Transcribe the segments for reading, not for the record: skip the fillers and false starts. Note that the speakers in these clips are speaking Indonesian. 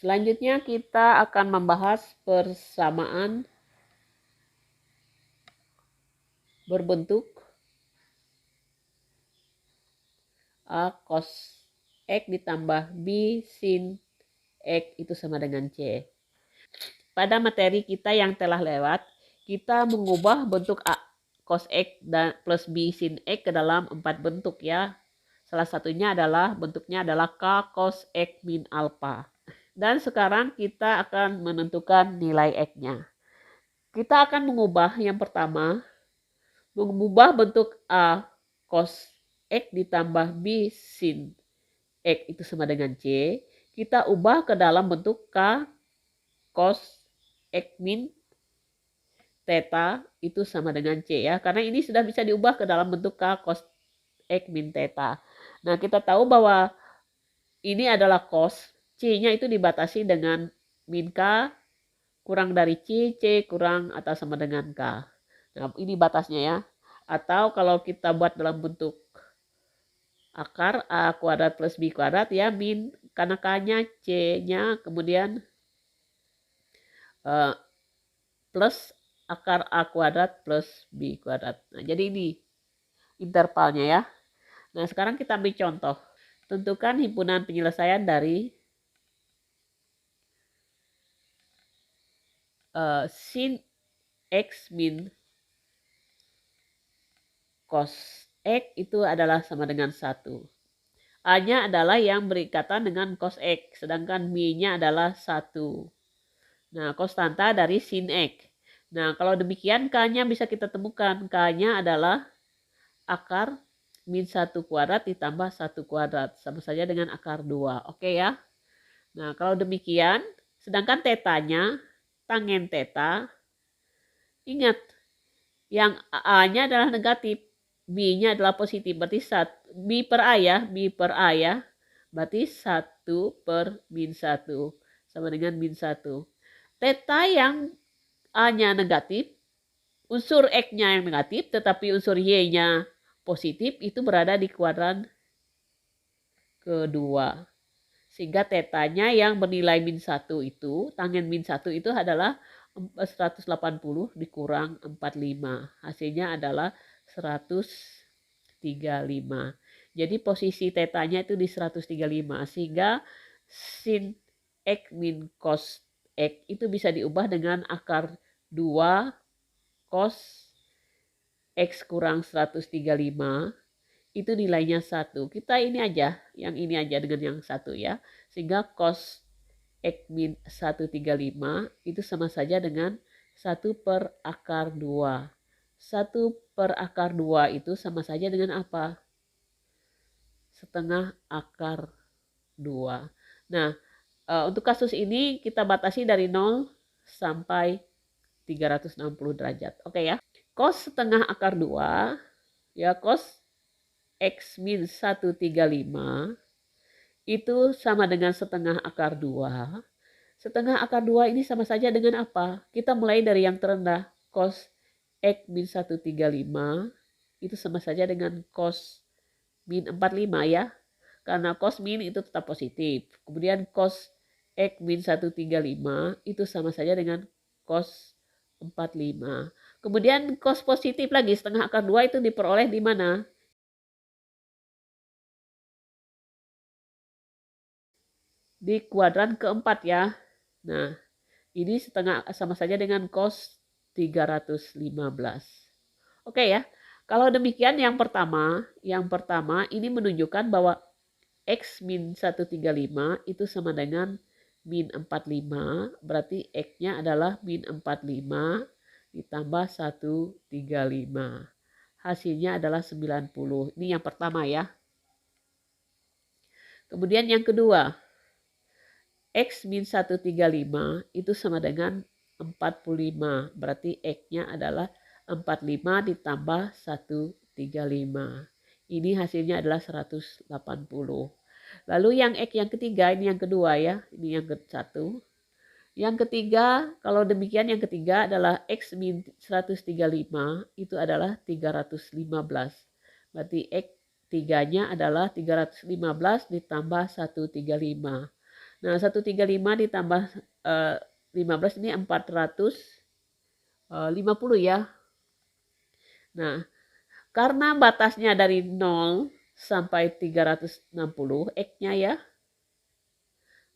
Selanjutnya kita akan membahas persamaan berbentuk A cos X ditambah B sin X itu sama dengan C. Pada materi kita yang telah lewat, kita mengubah bentuk A cos X dan plus B sin X ke dalam 4 bentuk ya. Salah satunya adalah bentuknya adalah K cos X min alpha. Dan sekarang kita akan menentukan nilai X-nya. Kita akan mengubah yang pertama, mengubah bentuk A cos X ditambah B sin X itu sama dengan C. Kita ubah ke dalam bentuk K cos X min theta itu sama dengan C ya. Karena ini sudah bisa diubah ke dalam bentuk K cos X min theta. Nah, kita tahu bahwa ini adalah cos. C-nya itu dibatasi dengan min K kurang dari C, C kurang atau sama dengan K. Nah, ini batasnya ya. Atau kalau kita buat dalam bentuk akar A kuadrat plus B kuadrat ya, min karena K-nya, C-nya, kemudian plus akar A kuadrat plus B kuadrat. Nah, jadi ini intervalnya ya. Nah, sekarang kita ambil contoh. Tentukan himpunan penyelesaian dari sin X min cos X itu adalah sama dengan 1. A-nya adalah yang berikatan dengan cos X, sedangkan B-nya adalah 1. Nah, konstanta dari sin X. Nah, kalau demikian K-nya bisa kita temukan. K-nya adalah akar min 1 kuadrat ditambah 1 kuadrat. Sama saja dengan akar 2. Oke ya. Nah, kalau demikian, sedangkan tetanya, tangen teta, ingat, yang A-nya adalah negatif. B-nya adalah positif. Berarti B per A ya. B per A ya. Berarti 1 per min 1. Sama dengan min 1. Theta yang A-nya negatif, unsur X-nya yang negatif, tetapi unsur Y-nya positif, itu berada di kuadran kedua. Sehingga tetanya yang bernilai min 1 itu, tangen min 1 itu adalah 180 dikurang 45. Hasilnya adalah 135. Jadi posisi tetanya itu di 135. Sehingga sin X min cos X itu bisa diubah dengan akar 2 cos X kurang 135 itu nilainya 1. Kita ini aja, yang ini aja dengan yang 1 ya. Sehingga cos X min 135 itu sama saja dengan 1 per akar 2. 1 per akar 2 itu sama saja dengan apa? Setengah akar 2. Nah, untuk kasus ini kita batasi dari 0 sampai 360 derajat. Oke ya. Cos setengah akar 2, ya cos X min 135 itu sama dengan setengah akar 2. Setengah akar 2 ini sama saja dengan apa? Kita mulai dari yang terendah. Cos X min 135 itu sama saja dengan cos min 45 ya. Karena cos min itu tetap positif. Kemudian cos X min 135 itu sama saja dengan cos 45. Kemudian cos positif lagi setengah akar 2 itu diperoleh di mana? Di kuadran keempat ya. Nah, ini setengah sama saja dengan cos 315. Oke ya. Kalau demikian yang pertama ini menunjukkan bahwa X min 135 itu sama dengan min 45. Berarti X-nya adalah min 45 ditambah 135. Hasilnya adalah 90. Ini yang pertama ya. Kemudian yang kedua, X min 135 itu sama dengan 45. Berarti X-nya adalah 45 ditambah 135. Ini hasilnya adalah 180. Lalu yang X yang ketiga, ini yang kedua ya. Ini yang ke-1. Yang ketiga, kalau demikian yang ketiga adalah X min 135 itu adalah 315. Berarti X 3-nya adalah 315 ditambah 135. Nah, 135 ditambah 15 ini 450 ya. Nah, karena batasnya dari 0 sampai 360 X-nya ya,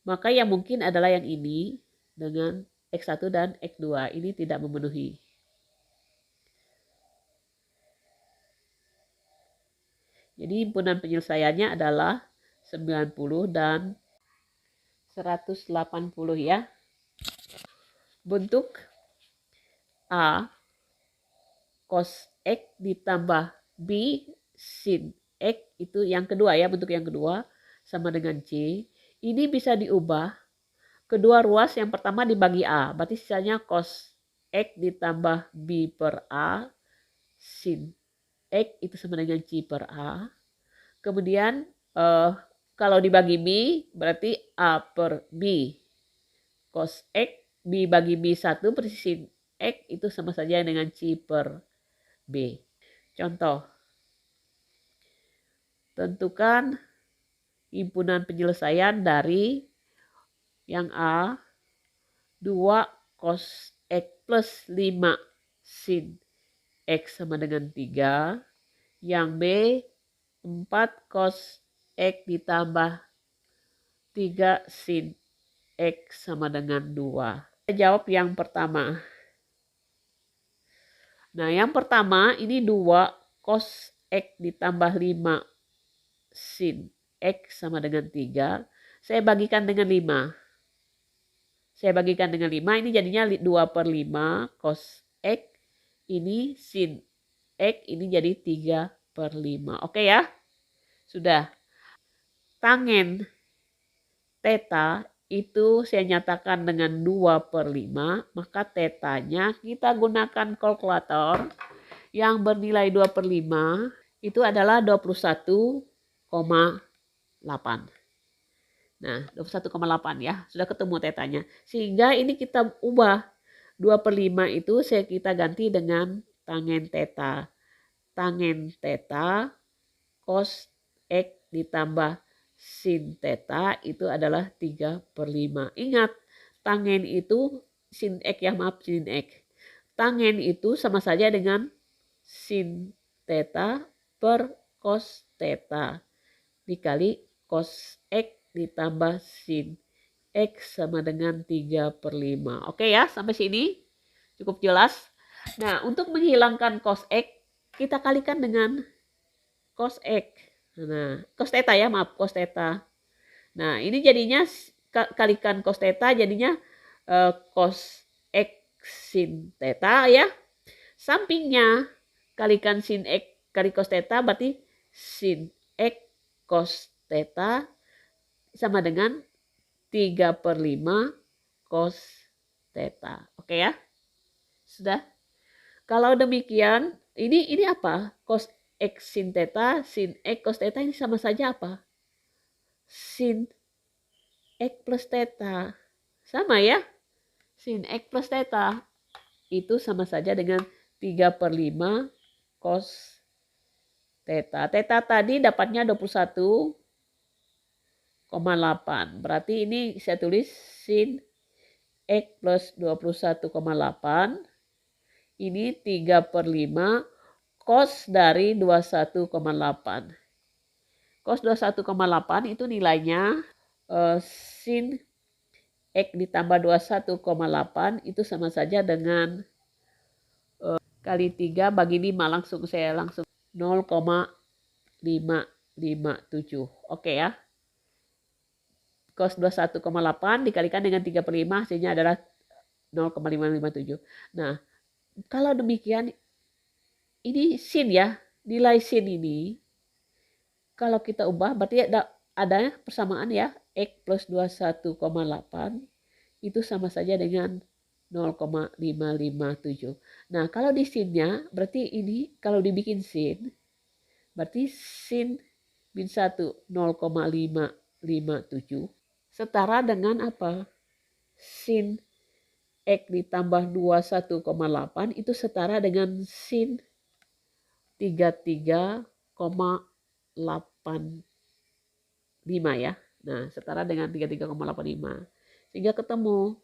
maka yang mungkin adalah yang ini dengan X1 dan X2. Ini tidak memenuhi. Jadi himpunan penyelesaiannya adalah 90 dan 180 ya. Bentuk A cos X ditambah B sin X itu yang kedua ya, bentuk yang kedua sama dengan C. Ini bisa diubah kedua ruas yang pertama dibagi A, berarti sisanya cos X ditambah B per A sin X itu sama dengan C per A. Kemudian kalau dibagi B berarti A per B cos X B bagi B1 persis sin X itu sama saja dengan C per B. Contoh, tentukan himpunan penyelesaian dari yang A 2 cos X plus 5 sin X sama dengan 3. Yang B 4 cos X ditambah 3 sin X sama dengan 2. Kita jawab yang pertama. Nah, yang pertama ini 2 cos X ditambah 5 sin X sama dengan 3. Saya bagikan dengan 5. Saya bagikan dengan 5, ini jadinya 2 per 5 cos X. Ini sin X, ini jadi 3 per 5. Oke ya? Sudah. Tangen theta itu saya nyatakan dengan 2 per 5, maka tetanya kita gunakan kalkulator yang bernilai 2 per 5 itu adalah 21,8. Nah, 21,8 ya, sudah ketemu tetanya. Sehingga ini kita ubah 2 per 5 itu kita ganti dengan tangen theta. Tangen theta cos X ditambah sin theta itu adalah 3 per 5. Ingat, tangen itu sin X ya, maaf sin X. Tangen itu sama saja dengan sin theta per cos theta dikali cos X ditambah sin X sama dengan 3 per 5. Oke ya, sampai sini cukup jelas. Nah, untuk menghilangkan cos X, kita kalikan dengan cos X. Nah, cos theta ya, maaf, cos theta. Nah, ini jadinya kalikan cos theta jadinya cos X sin theta ya. Sampingnya kalikan sin X kali cos theta berarti sin X cos theta sama dengan 3 per 5 cos theta. Oke ya? Sudah? Kalau demikian, ini apa? Cos X sin theta, sin X cos theta ini sama saja apa? Sin X plus theta. Sama ya? Sin X plus theta. Itu sama saja dengan 3 per 5 cos theta. Theta tadi dapatnya 21,8. Berarti ini saya tulis sin X plus 21,8. Ini 3 per 5 cos dari 21,8. Cos 21,8 itu nilainya sin X ditambah 21,8 itu sama saja dengan kali 3 bagi 5. Saya langsung 0,557. Oke ya. Cos 21,8 dikalikan dengan 3 per 5 hasilnya adalah 0,557. Nah, kalau demikian ini sin ya. Nilai sin ini kalau kita ubah berarti ada persamaan ya. X plus 21,8 itu sama saja dengan 0,557. Nah, kalau di sinnya berarti ini kalau dibikin sin berarti sin min 1 0,557 setara dengan apa? Sin X ditambah 21,8 itu setara dengan sin 33,85 ya. Nah, setara dengan 33,85. Sehingga ketemu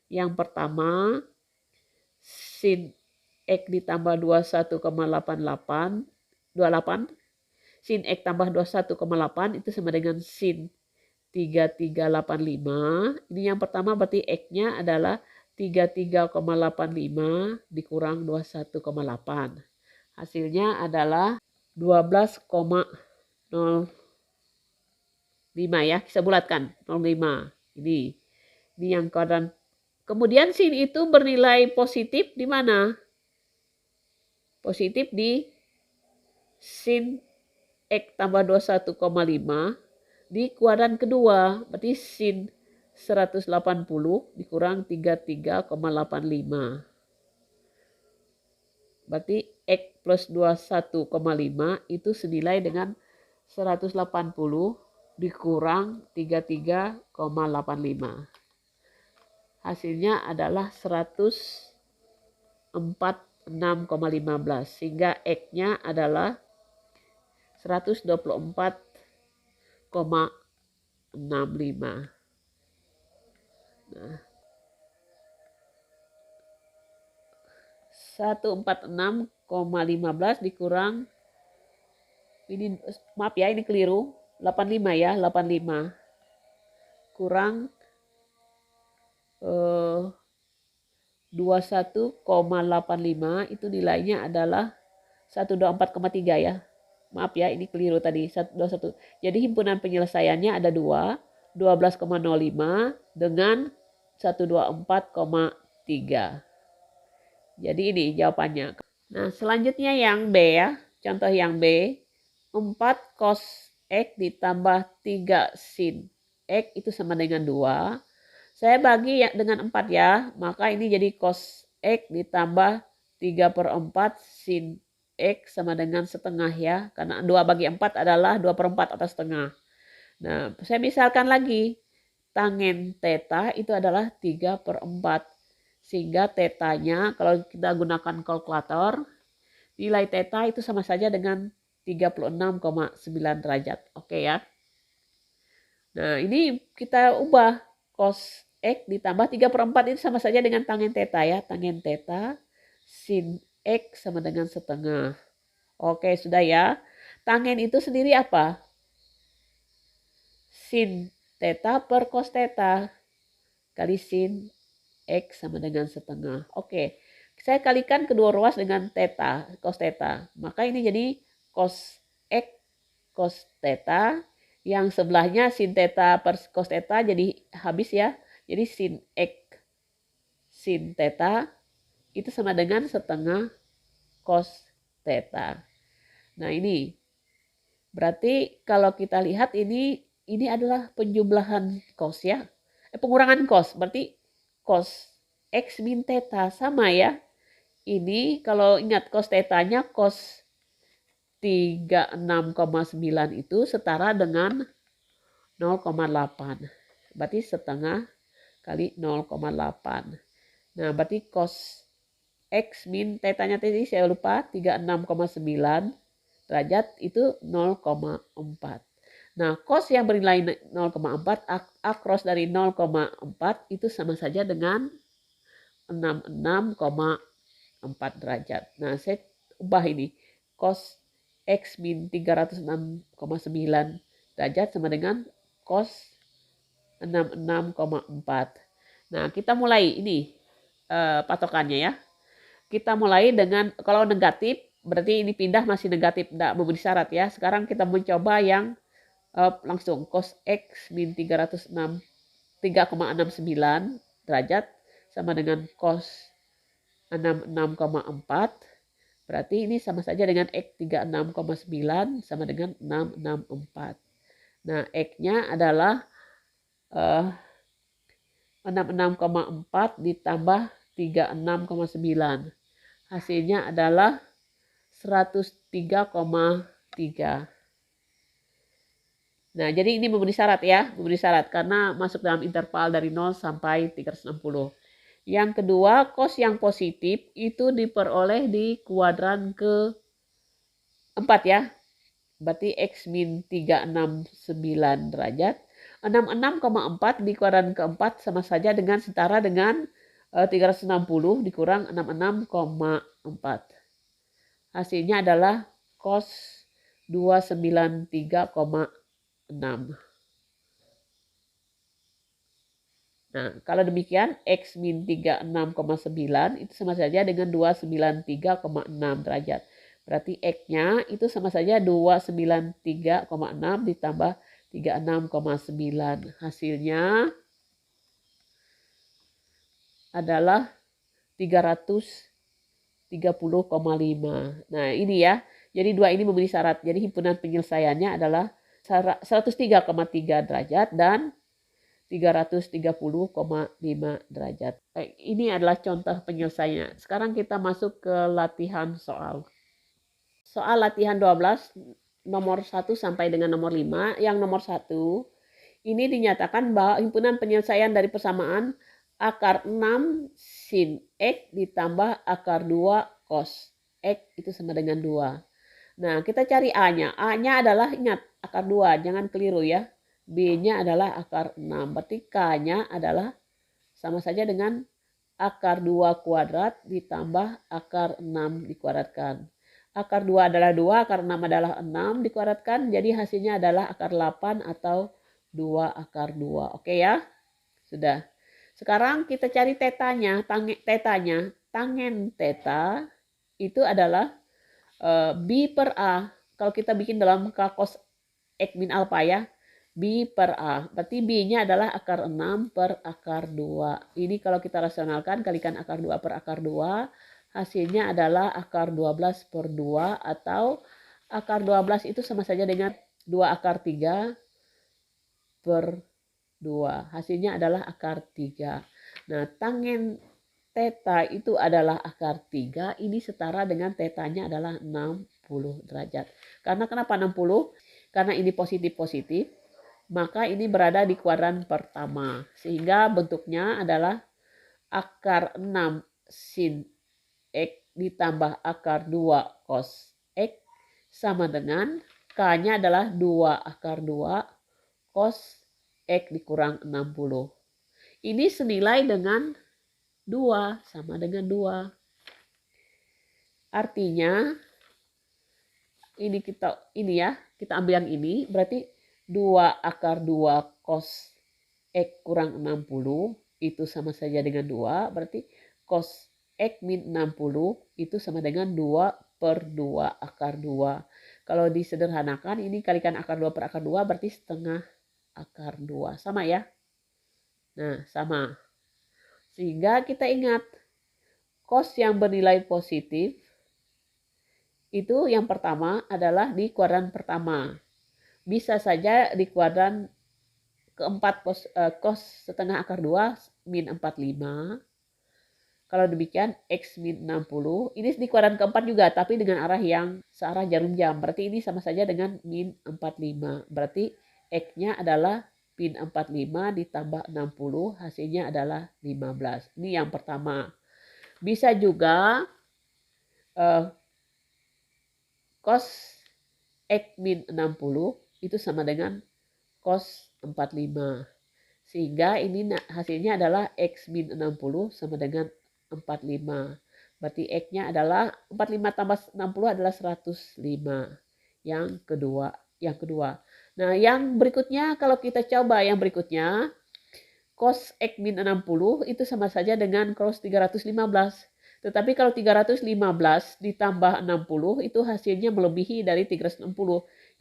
yang pertama sin X ditambah 28 sin X tambah 21,8 itu sama dengan sin 3385. Ini yang pertama berarti X-nya adalah 33,85 dikurang 21,8. Hasilnya adalah 12,05 ya, bisa bulatkan 0,5. Ini yang kuadran. Kemudian sin itu bernilai positif di mana? Positif di sin X tambah 21,5 di kuadran kedua, berarti sin 180 dikurang 33,85. Berarti X plus 21,5 itu senilai dengan 180 dikurang 33,85. Hasilnya adalah 146,15 sehingga X-nya adalah 124,65. Nah, 146,15 dikurang ini, maaf ya ini keliru, 85 ya, 85 kurang 21,85 itu nilainya adalah 124,3 ya. Maaf ya, ini keliru tadi, 121. Jadi himpunan penyelesaiannya ada 2, 12,05 dengan 124,3. Jadi ini jawabannya. Nah, selanjutnya yang B ya. Contoh yang B, 4 cos X ditambah 3 sin X itu sama dengan 2. Saya bagi ya dengan 4 ya, maka ini jadi cos X ditambah 3/4 sin X sama dengan setengah ya. Karena 2 bagi 4 adalah 2/4 atau setengah. Nah, saya misalkan lagi, tangen theta itu adalah 3/4. Sehingga tetanya kalau kita gunakan kalkulator, nilai theta itu sama saja dengan 36,9 derajat. Oke ya. Nah, ini kita ubah cos X ditambah 3/4 itu sama saja dengan tangen theta ya. Tangen theta sin X sama dengan setengah. Oke, sudah ya. Tangen itu sendiri apa? Sin theta per cos theta kali sin X sama dengan setengah. Oke, saya kalikan kedua ruas dengan theta, cos theta. Maka ini jadi cos X cos theta. Yang sebelahnya sin theta per cos theta jadi habis ya. Jadi sin X sin theta itu sama dengan setengah cos theta. Nah ini berarti kalau kita lihat ini adalah penjumlahan cos ya. Pengurangan cos berarti cos X min theta sama ya. Ini kalau ingat cos tetanya cos 36,9 itu setara dengan 0,8. Berarti setengah kali 0,8. Nah, berarti cos X min tetanya tadi saya lupa 36,9 derajat itu 0,4. Nah, cos yang bernilai 0,4 across dari 0,4 itu sama saja dengan 66,4 derajat. Nah, saya ubah ini. Cos X min 306,9 derajat sama dengan cos 66,4. Nah, kita mulai ini patokannya ya. Kita mulai dengan kalau negatif berarti ini pindah masih negatif, tidak memenuhi syarat ya. Sekarang kita mencoba yang langsung cos X min 3,69 derajat sama dengan cos 66,4. Berarti ini sama saja dengan X 36,9 sama dengan 664. Nah, X-nya adalah 66,4 ditambah 36,9. Hasilnya adalah 103,3. Nah, jadi ini memenuhi syarat ya, memenuhi syarat karena masuk dalam interval dari 0 sampai 360. Yang kedua, cos yang positif itu diperoleh di kuadran ke-4 ya. Berarti X min 369 derajat. 66,4 di kuadran keempat sama saja dengan setara dengan 360 dikurang 66,4. Hasilnya adalah cos 293,6. Nah, kalau demikian X min 36,9 itu sama saja dengan 293,6 derajat. Berarti X-nya itu sama saja 293,6 ditambah 36,9. Hasilnya adalah 330,5. Nah, ini ya. Jadi dua ini memenuhi syarat. Jadi himpunan penyelesaiannya adalah 103,3 derajat dan 330,5 derajat. Ini adalah contoh penyelesaiannya. Sekarang kita masuk ke latihan soal. Soal latihan 12 nomor 1 sampai dengan nomor 5. Yang nomor 1 ini dinyatakan bahwa himpunan penyelesaian dari persamaan akar 6 sin X ditambah akar 2 cos X itu sama dengan 2. Nah, kita cari A-nya. A-nya adalah, ingat, akar 2. Jangan keliru ya. B-nya adalah akar 6. Berarti K-nya adalah sama saja dengan akar 2 kuadrat ditambah akar 6 dikuadratkan. Akar 2 adalah 2, akar 6 adalah 6 dikuadratkan. Jadi hasilnya adalah akar 8 atau 2 akar 2. Oke ya? Sudah. Sekarang kita cari tetanya. Tangen teta itu adalah B per A. Kalau kita bikin dalam K cos X min alpha ya. B per A. Berarti B-nya adalah akar 6 per akar 2. Ini kalau kita rasionalkan, kalikan akar 2 per akar 2. Hasilnya adalah akar 12 per 2. Atau akar 12 itu sama saja dengan 2 akar 3 per 2. Hasilnya adalah akar 3. Nah, tangen theta itu adalah akar 3. Ini setara dengan tetanya adalah 60 derajat. Karena kenapa 60? Karena ini positif-positif. Maka ini berada di kuadran pertama. Sehingga bentuknya adalah akar 6 sin X ditambah akar 2 cos X sama dengan K-nya adalah 2 akar 2 cos X dikurang 60. Ini senilai dengan 2, sama dengan 2. Artinya kita ambil yang ini, berarti 2 akar 2 cos X kurang 60 itu sama saja dengan 2, berarti cos X min 60 itu sama dengan 2 per 2 akar 2. Kalau disederhanakan ini kalikan akar 2 per akar 2 berarti setengah akar 2. Sama ya? Nah, sama. Sehingga kita ingat, cos yang bernilai positif itu yang pertama adalah di kuadran pertama. Bisa saja di kuadran keempat cos setengah akar 2 min 45. Kalau demikian X min 60. Ini di kuadran keempat juga tapi dengan arah yang searah jarum jam. Berarti ini sama saja dengan min 45. Berarti X-nya adalah min 45 ditambah 60. Hasilnya adalah 15. Ini yang pertama. Bisa juga cos X min 60 itu sama dengan cos 45. Sehingga ini hasilnya adalah X min 60 sama dengan 45. Berarti X-nya adalah 45 tambah 60 adalah 105. Yang kedua. Nah, yang berikutnya kalau kita coba yang berikutnya, cos X min 60 itu sama saja dengan cos 315. Tetapi kalau 315 ditambah 60 itu hasilnya melebihi dari 360.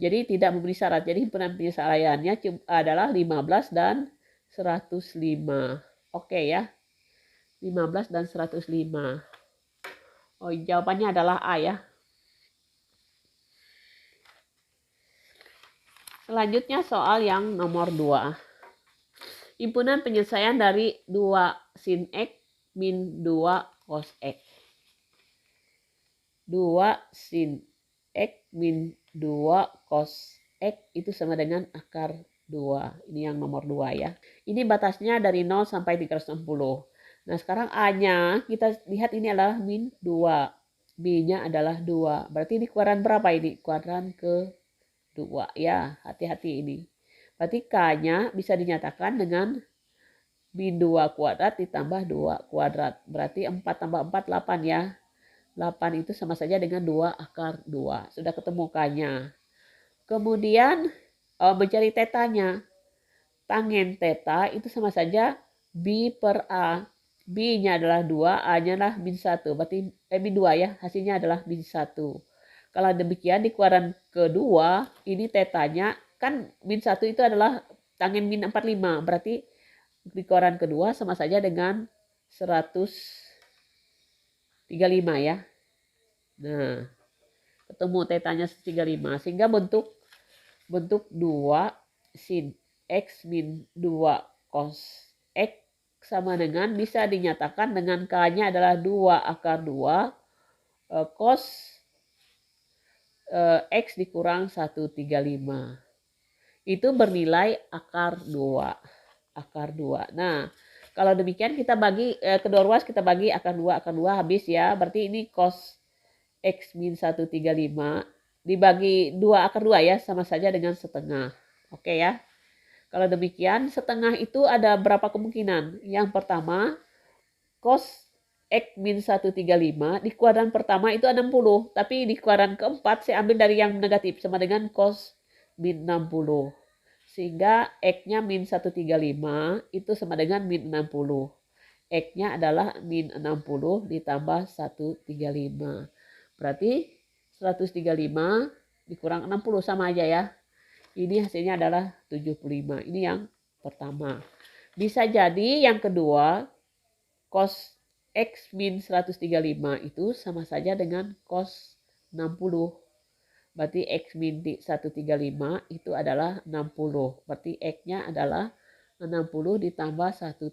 Jadi tidak memenuhi syarat. Jadi himpunan penyelesaiannya adalah 15 dan 105. Oke ya. 15 dan 105. Oh, jawabannya adalah A ya. Selanjutnya soal yang nomor 2. Himpunan penyelesaian dari 2 sin X min 2 cos X. 2 sin X min 2 cos X itu sama dengan akar 2. Ini yang nomor 2 ya. Ini batasnya dari 0 sampai 360. Nah, sekarang A-nya kita lihat ini adalah min 2. B-nya adalah 2. Berarti ini kuadran berapa ini? Kuadran ke 2 ya. Hati-hati ini. Berarti K-nya bisa dinyatakan dengan min 2 kuadrat ditambah 2 kuadrat. Berarti 4 tambah 4, 8 ya. 8 itu sama saja dengan 2 akar 2. Sudah ketemu K-nya. Kemudian mencari tetanya. Tangen theta itu sama saja B per A. B-nya adalah 2, A-nya adalah min 1. Berarti min 2 ya, hasilnya adalah min 1. Kalau demikian di kuadran kedua, ini tetanya kan min 1 itu adalah tangen min 45. Berarti di kuadran kedua sama saja dengan 135 ya. Nah, ketemu tetanya 135. Sehingga bentuk 2 sin X min 2 cos X sama dengan bisa dinyatakan dengan K-nya adalah 2 akar 2 cos X dikurang 135. Itu bernilai akar 2. Akar 2. Nah, kalau demikian kita bagi kedua ruas kita bagi akar 2 habis ya. Berarti ini cos X min 135 dibagi 2 akar 2 ya, sama saja dengan setengah. Oke ya. Kalau demikian, setengah itu ada berapa kemungkinan? Yang pertama, cos X min 135 di kuadran pertama itu 60. Tapi di kuadran keempat saya ambil dari yang negatif sama dengan cos min 60. Sehingga X-nya min 135 itu sama dengan min 60. X-nya adalah min 60 ditambah 135. Berarti 135 dikurang 60 sama aja ya. Ini hasilnya adalah 75. Ini yang pertama. Bisa jadi yang kedua, cos X min 135 itu sama saja dengan cos 60. Berarti X min 135 itu adalah 60. Berarti X-nya adalah 60 ditambah 135.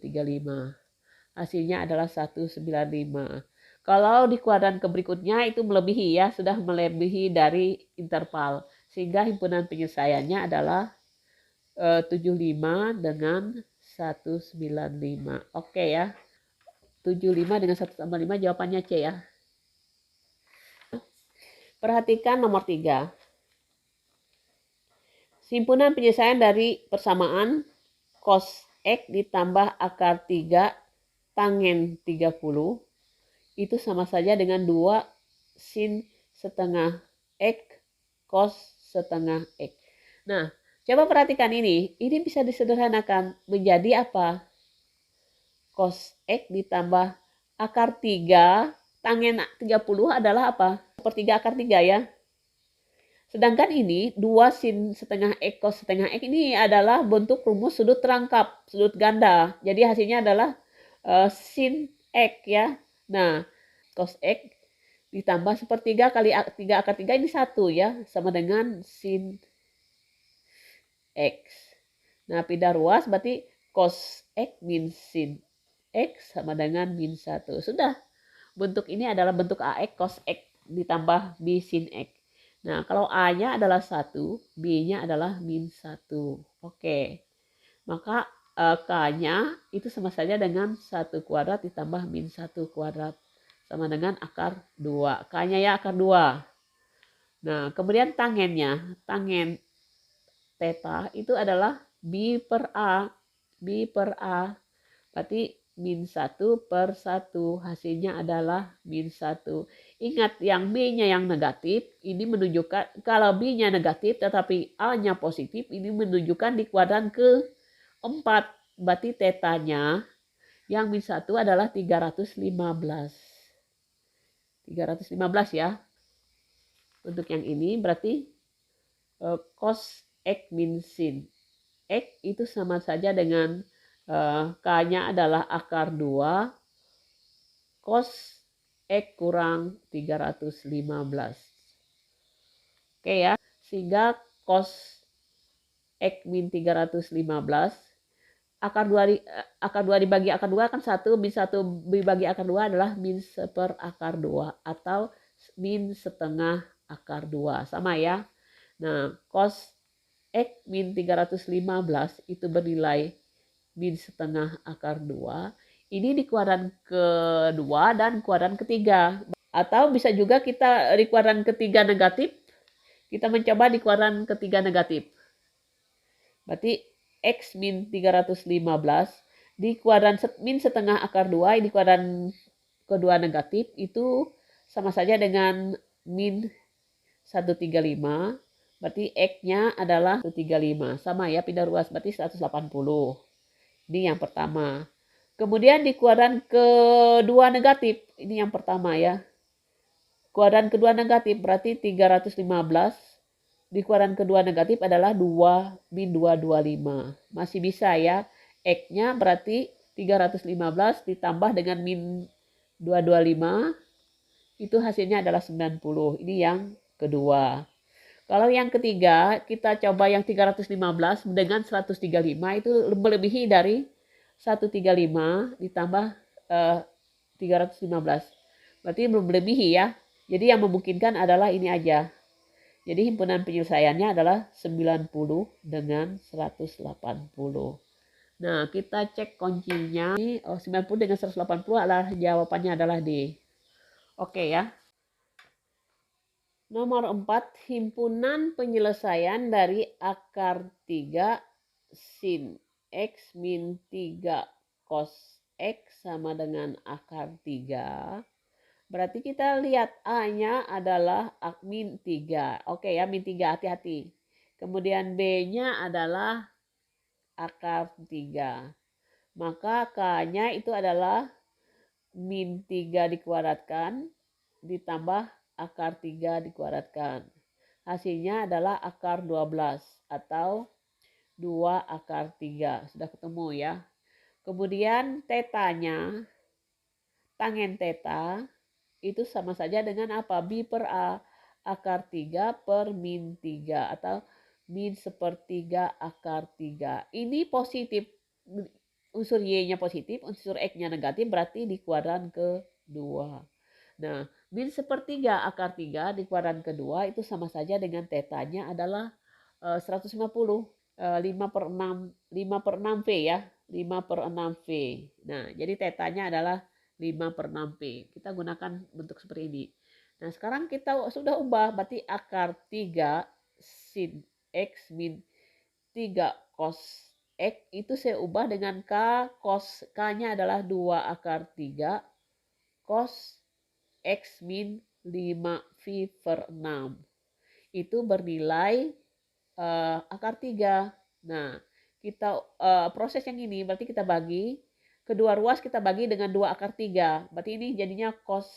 Hasilnya adalah 195. Kalau di kuadran berikutnya itu melebihi ya, sudah melebihi dari interval. Sehingga himpunan penyelesaiannya adalah 75 dengan 195. Oke ya. 75 dengan 195 jawabannya C ya. Perhatikan nomor 3. Himpunan penyelesaian dari persamaan cos X ditambah akar 3 tangen 30 itu sama saja dengan 2 sin setengah X cos setengah X. Nah, coba perhatikan ini. Ini bisa disederhanakan menjadi apa? Cos X ditambah akar 3 tangen 30 adalah apa? Sepertiga akar 3 ya. Sedangkan ini 2 sin setengah X cos setengah X ini adalah bentuk rumus sudut terangkap, sudut ganda. Jadi hasilnya adalah sin X ya. Nah, cos X ditambah sepertiga kali 3 akar 3 ini 1 ya. Sama dengan sin X. Nah, pindah ruas berarti cos X min sin X sama dengan min 1. Sudah. Bentuk ini adalah bentuk AX cos X ditambah B sin X. Nah, kalau A-nya adalah 1, B-nya adalah min 1. Oke. Maka K-nya itu sama saja dengan 1 kuadrat ditambah min 1 kuadrat. Sama dengan akar 2. K-nya ya akar 2. Nah, kemudian tangennya. Tangen theta itu adalah B per A. B per A. Berarti min 1 per 1. Hasilnya adalah min 1. Ingat yang B-nya yang negatif. Ini menunjukkan kalau B-nya negatif tetapi A-nya positif. Ini menunjukkan di kuadran ke-4. Berarti tetanya yang min 1 adalah 315. 315 ya. Untuk yang ini berarti cos X min sin X itu sama saja dengan K-nya adalah akar 2 cos X kurang 315. Oke ya, sehingga cos X min 315 akar 2 dibagi akar 2 kan 1, min 1 dibagi akar 2 adalah min 1 per akar 2 atau min setengah akar 2. Sama ya. Nah, cos X min 315 itu bernilai min setengah akar 2. Ini di kuadran kedua dan kuadran ketiga. Atau bisa juga kita di kuadran ketiga negatif, kita mencoba di kuadran ketiga negatif. Berarti X min 315 di kuadran min setengah akar 2, di kuadran kedua negatif itu sama saja dengan min 135. Berarti X-nya adalah 135. Sama ya, pindah ruas berarti 180. Ini yang pertama. Kemudian di kuadran kedua negatif, ini yang pertama ya. Kuadran kedua negatif berarti 315. Di kuadran kedua negatif adalah 2 min 225. Masih bisa ya. X-nya berarti 315 ditambah dengan min 225. Itu hasilnya adalah 90. Ini yang kedua. Kalau yang ketiga, kita coba yang 315 dengan 135 itu melebihi dari 135 ditambah 315. Berarti belum melebihi ya. Jadi yang memungkinkan adalah ini aja. Jadi himpunan penyelesaiannya adalah 90 dengan 180. Nah, kita cek kuncinya. 90 dengan 180 adalah jawabannya adalah D. Oke ya. Nomor 4, himpunan penyelesaian dari akar 3 sin X min 3 cos X sama dengan akar 3. Berarti kita lihat A-nya adalah min 3. Oke ya, min 3, hati-hati. Kemudian B-nya adalah akar 3. Maka K-nya itu adalah min 3 dikuadratkan ditambah akar 3 dikuadratkan. Hasilnya adalah akar 12 atau 2 akar 3. Sudah ketemu ya. Kemudian tetanya, tangen teta, itu sama saja dengan apa? B per A. Akar 3 per min 3 atau min sepertiga akar 3. Ini positif. Unsur Y-nya positif, unsur X-nya negatif, berarti di kuadran kedua. Nah, min sepertiga akar 3 di kuadran kedua itu sama saja dengan tetanya adalah 150. 5 per 6, 5 per 6 V ya. 5 per 6 V. Nah, jadi tetanya adalah 5 per 6 V. Kita gunakan bentuk seperti ini. Nah, sekarang kita sudah ubah. Berarti akar 3 sin X min 3 cos X itu saya ubah dengan K. Cos K-nya adalah 2 akar 3 cos X min 5 V per 6. Itu bernilai akar 3. Nah, kita proses yang ini berarti kita bagi. Kedua ruas kita bagi dengan 2 akar 3. Berarti ini jadinya cos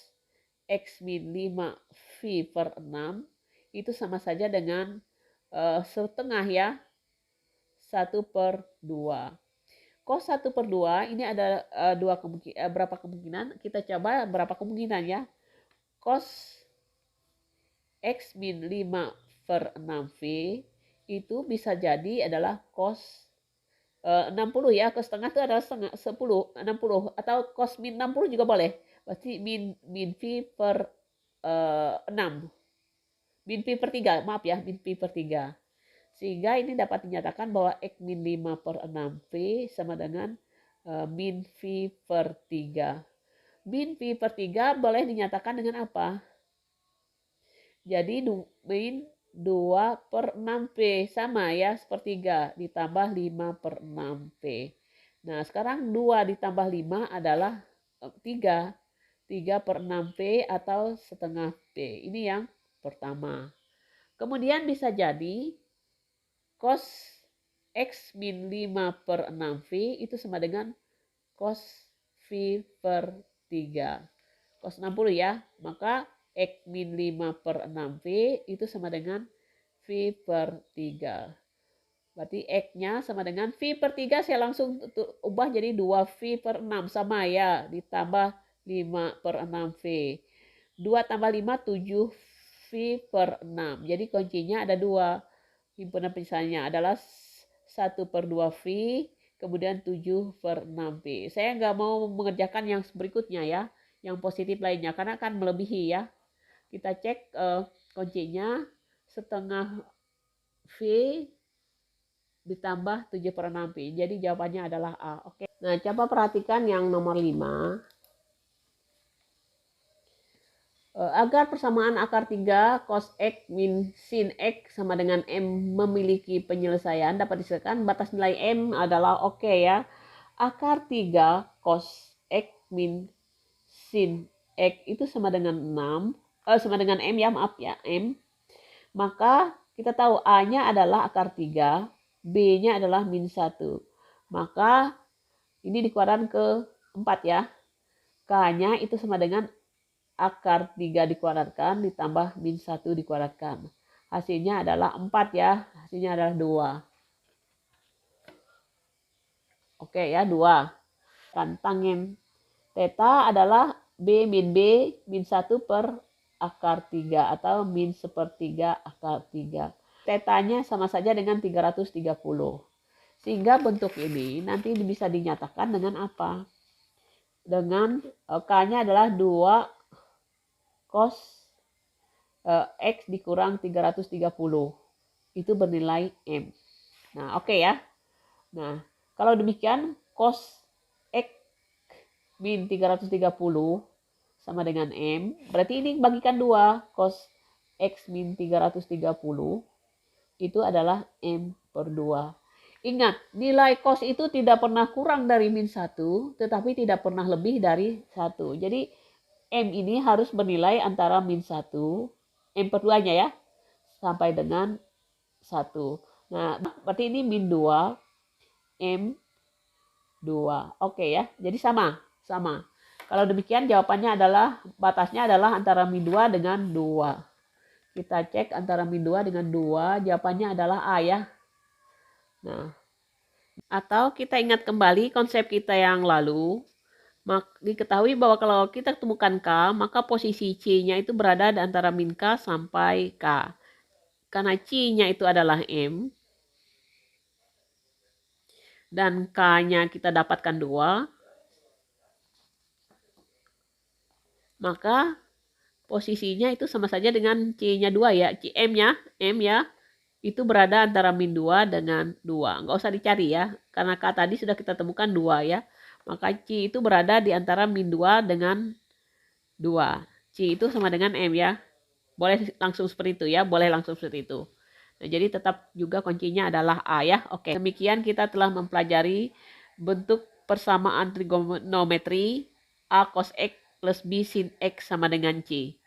X min 5 V per 6. Itu sama saja dengan setengah ya. 1 per 2. Cos 1 per 2 ini ada berapa kemungkinan? Kita coba berapa kemungkinan ya. Cos X min 5 per 6V itu bisa jadi adalah cos 60 ya. Cos setengah itu adalah 10, 60. Atau cos min 60 juga boleh. Berarti min V per 6. Min V per 3, maaf ya, min V per 3. Sehingga ini dapat dinyatakan bahwa X min 5 per 6V sama dengan min V per 3. Min V per 3 boleh dinyatakan dengan apa? Jadi min 2 per 6V sama ya, sepertiga ditambah 5 per 6V. Nah sekarang 2 ditambah 5 adalah 3. 3 per 6V atau setengah V. Ini yang pertama. Kemudian bisa jadi cos X min 5 per 6V itu sama dengan cos V per 3. Cos 60 ya. Maka X min 5 per 6V itu sama dengan V per 3. Berarti X-nya sama dengan V per 3. Saya langsung ubah jadi 2V per 6. Sama ya. Ditambah 5 per 6V. 2 tambah 5, 7V per 6. Jadi kuncinya ada 2. Himpunan penyelesaiannya adalah 1 per 2V, kemudian 7 per 6V. Saya nggak mau mengerjakan yang berikutnya ya, yang positif lainnya, karena akan melebihi ya. Kita cek kuncinya setengah V ditambah 7 per 6V. Jadi jawabannya adalah A. Oke. Nah, coba perhatikan yang nomor 5. Agar persamaan akar 3 cos X min sin X sama dengan M memiliki penyelesaian, dapat diselesaikan batas nilai M adalah oke ya. Akar 3 cos X min sin X itu sama dengan 6, sama dengan M ya, maaf ya, M. Maka kita tahu A-nya adalah akar 3, B-nya adalah min 1. Maka ini dikeluarkan ke 4 ya. K-nya itu sama dengan akar 3 dikuadratkan ditambah min 1 dikuadratkan. Hasilnya adalah 4 ya. Hasilnya adalah 2. Oke ya, 2. Tangen theta adalah B min B min 1 per akar 3 atau min sepertiga akar 3. Tetanya sama saja dengan 330. Sehingga bentuk ini nanti bisa dinyatakan dengan apa? Dengan K-nya adalah 2 cos X dikurang 330. Itu bernilai M. Nah, oke ya. Nah, kalau demikian cos X min 330 sama dengan M. Berarti ini bagikan 2. Cos X min 330 itu adalah M per 2. Ingat, nilai cos itu tidak pernah kurang dari min 1, tetapi tidak pernah lebih dari 1. Jadi M ini harus bernilai antara min 1, M per 2-nya ya, sampai dengan 1. Nah, berarti ini min 2, M 2. Oke ya, jadi sama. Kalau demikian jawabannya adalah, batasnya adalah antara min 2 dengan 2. Kita cek antara min 2 dengan 2, jawabannya adalah A ya. Nah, atau kita ingat kembali konsep kita yang lalu. Diketahui bahwa kalau kita temukan K, maka posisi C-nya itu berada di antara min K sampai K. Karena C-nya itu adalah M, dan K-nya kita dapatkan 2, maka posisinya itu sama saja dengan C-nya 2 ya. M ya, itu berada antara min 2 dengan 2. Nggak usah dicari ya, karena K tadi sudah kita temukan 2 ya. Maka C itu berada di antara min 2 dengan 2. C itu sama dengan M ya. Boleh langsung seperti itu ya, boleh langsung seperti itu. Nah, jadi tetap juga kuncinya adalah A ya. Oke, demikian kita telah mempelajari bentuk persamaan trigonometri A cos X plus B sin X sama dengan C.